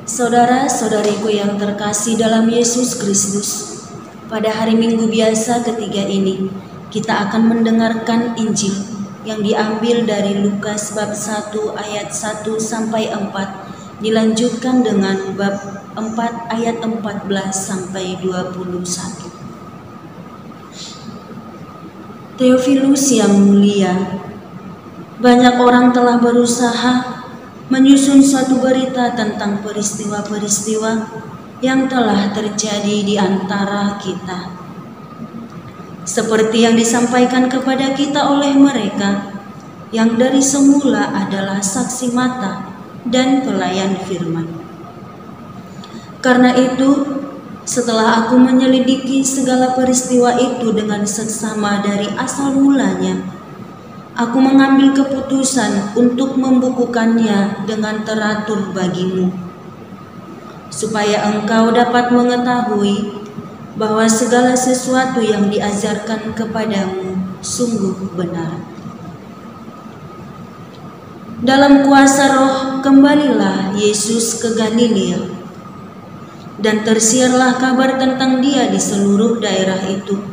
Saudara-saudariku yang terkasih dalam Yesus Kristus, pada hari Minggu biasa ketiga ini, kita akan mendengarkan Injil yang diambil dari Lukas bab 1 ayat 1 sampai 4, dilanjutkan dengan bab 4 ayat 14 sampai 21. Theophilus yang mulia, banyak orang telah berusaha menyusun suatu berita tentang peristiwa-peristiwa yang telah terjadi di antara kita, seperti yang disampaikan kepada kita oleh mereka yang dari semula adalah saksi mata dan pelayan firman. Karena itu, setelah aku menyelidiki segala peristiwa itu dengan seksama dari asal mulanya, aku mengambil keputusan untuk membukukannya dengan teratur bagimu, supaya engkau dapat mengetahui bahwa segala sesuatu yang diajarkan kepadamu sungguh benar. Dalam kuasa Roh kembalilah Yesus ke Galilea, dan tersiarlah kabar tentang Dia di seluruh daerah itu.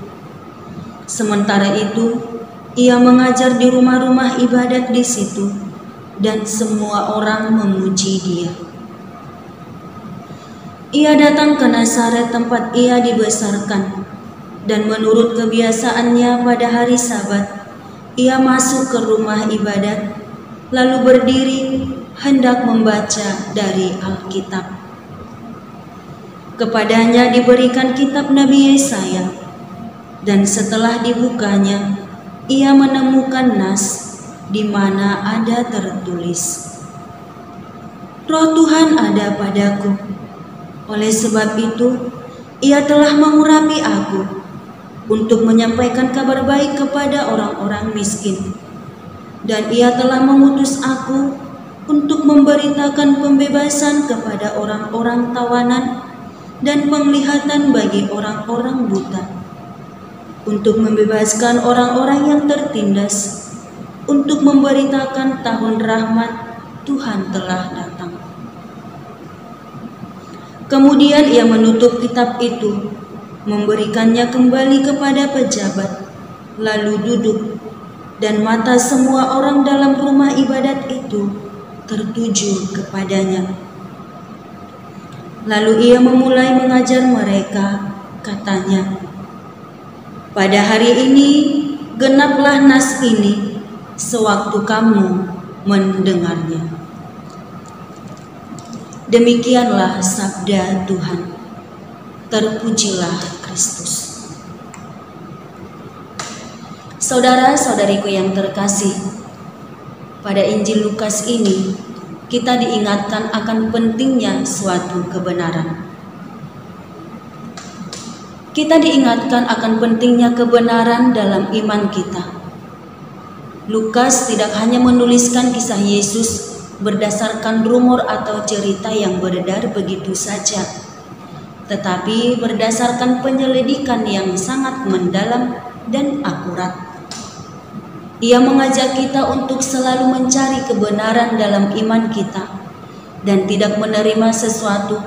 Sementara itu, Ia mengajar di rumah-rumah ibadat di situ, dan semua orang memuji Dia. Ia datang ke Nazaret tempat Ia dibesarkan, dan menurut kebiasaannya pada hari Sabat, Ia masuk ke rumah ibadat, lalu berdiri hendak membaca dari Alkitab. Kepadanya diberikan kitab Nabi Yesaya, dan setelah dibukanya, Ia menemukan nas di mana ada tertulis, Roh Tuhan ada padaku, oleh sebab itu Ia telah mengurapi aku untuk menyampaikan kabar baik kepada orang-orang miskin, dan Ia telah mengutus aku untuk memberitakan pembebasan kepada orang-orang tawanan dan penglihatan bagi orang-orang buta, untuk membebaskan orang-orang yang tertindas, untuk memberitakan tahun rahmat Tuhan telah datang. Kemudian Ia menutup kitab itu, memberikannya kembali kepada pejabat, lalu duduk, dan mata semua orang dalam rumah ibadat itu tertuju kepadanya. Lalu Ia memulai mengajar mereka, katanya, pada hari ini genaplah nas ini sewaktu kamu mendengarnya. Demikianlah sabda Tuhan. Terpujilah Kristus. Saudara-saudariku yang terkasih, pada Injil Lukas ini kita diingatkan akan pentingnya suatu kebenaran. Kita diingatkan akan pentingnya kebenaran dalam iman kita. Lukas tidak hanya menuliskan kisah Yesus berdasarkan rumor atau cerita yang beredar begitu saja, tetapi berdasarkan penyelidikan yang sangat mendalam dan akurat. Ia mengajak kita untuk selalu mencari kebenaran dalam iman kita dan tidak menerima sesuatu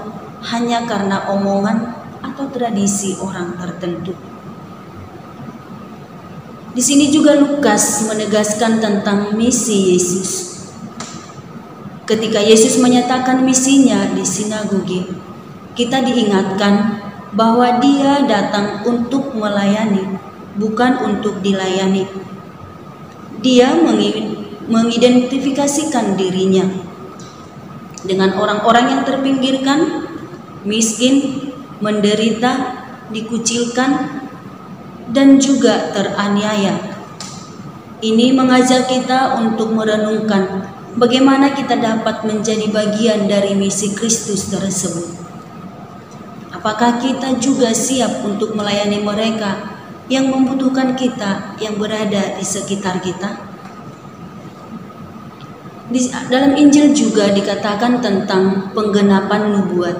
hanya karena omongan atau tradisi orang tertentu. Di sini juga Lukas menegaskan tentang misi Yesus. Ketika Yesus menyatakan misinya di sinagoge, kita diingatkan bahwa Dia datang untuk melayani, bukan untuk dilayani. Dia mengidentifikasikan dirinya dengan orang-orang yang terpinggirkan, miskin, menderita, dikucilkan, dan juga teraniaya. Ini mengajak kita untuk merenungkan bagaimana kita dapat menjadi bagian dari misi Kristus tersebut. Apakah kita juga siap untuk melayani mereka yang membutuhkan kita, yang berada di sekitar kita? Dalam Injil juga dikatakan tentang penggenapan nubuat,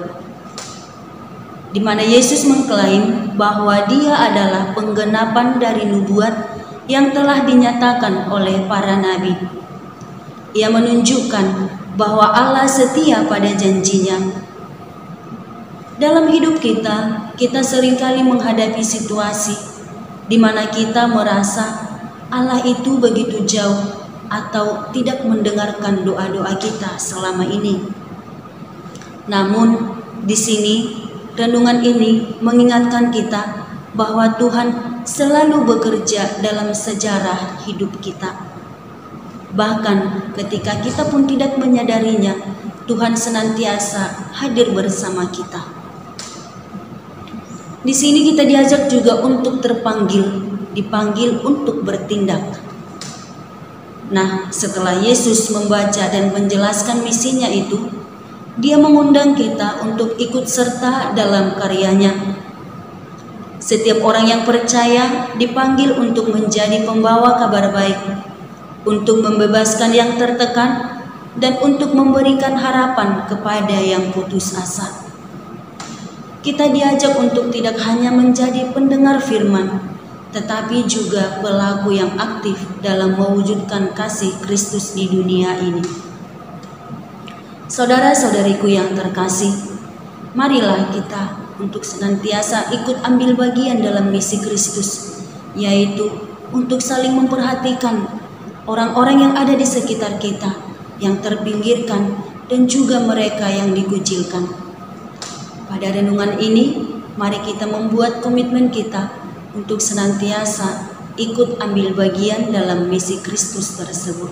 di mana Yesus mengklaim bahwa Dia adalah penggenapan dari nubuat yang telah dinyatakan oleh para nabi. Ia menunjukkan bahwa Allah setia pada janjinya Dalam hidup kita seringkali menghadapi situasi di mana kita merasa Allah itu begitu jauh atau tidak mendengarkan doa-doa kita selama ini. Namun di sini renungan ini mengingatkan kita bahwa Tuhan selalu bekerja dalam sejarah hidup kita. Bahkan ketika kita pun tidak menyadarinya, Tuhan senantiasa hadir bersama kita. Di sini kita diajak juga untuk dipanggil untuk bertindak. Nah, setelah Yesus membaca dan menjelaskan misinya itu, Dia mengundang kita untuk ikut serta dalam karyanya. Setiap orang yang percaya dipanggil untuk menjadi pembawa kabar baik, untuk membebaskan yang tertekan, dan untuk memberikan harapan kepada yang putus asa. Kita diajak untuk tidak hanya menjadi pendengar firman, tetapi juga pelaku yang aktif dalam mewujudkan kasih Kristus di dunia ini. Saudara-saudariku yang terkasih, marilah kita untuk senantiasa ikut ambil bagian dalam misi Kristus, yaitu untuk saling memperhatikan orang-orang yang ada di sekitar kita, yang terpinggirkan, dan juga mereka yang dikucilkan. Pada renungan ini, mari kita membuat komitmen kita untuk senantiasa ikut ambil bagian dalam misi Kristus tersebut.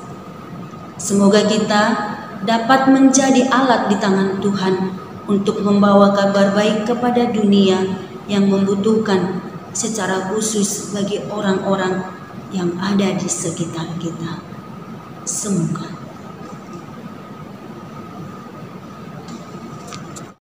Semoga kita dapat menjadi alat di tangan Tuhan untuk membawa kabar baik kepada dunia yang membutuhkan, secara khusus bagi orang-orang yang ada di sekitar kita. Semoga.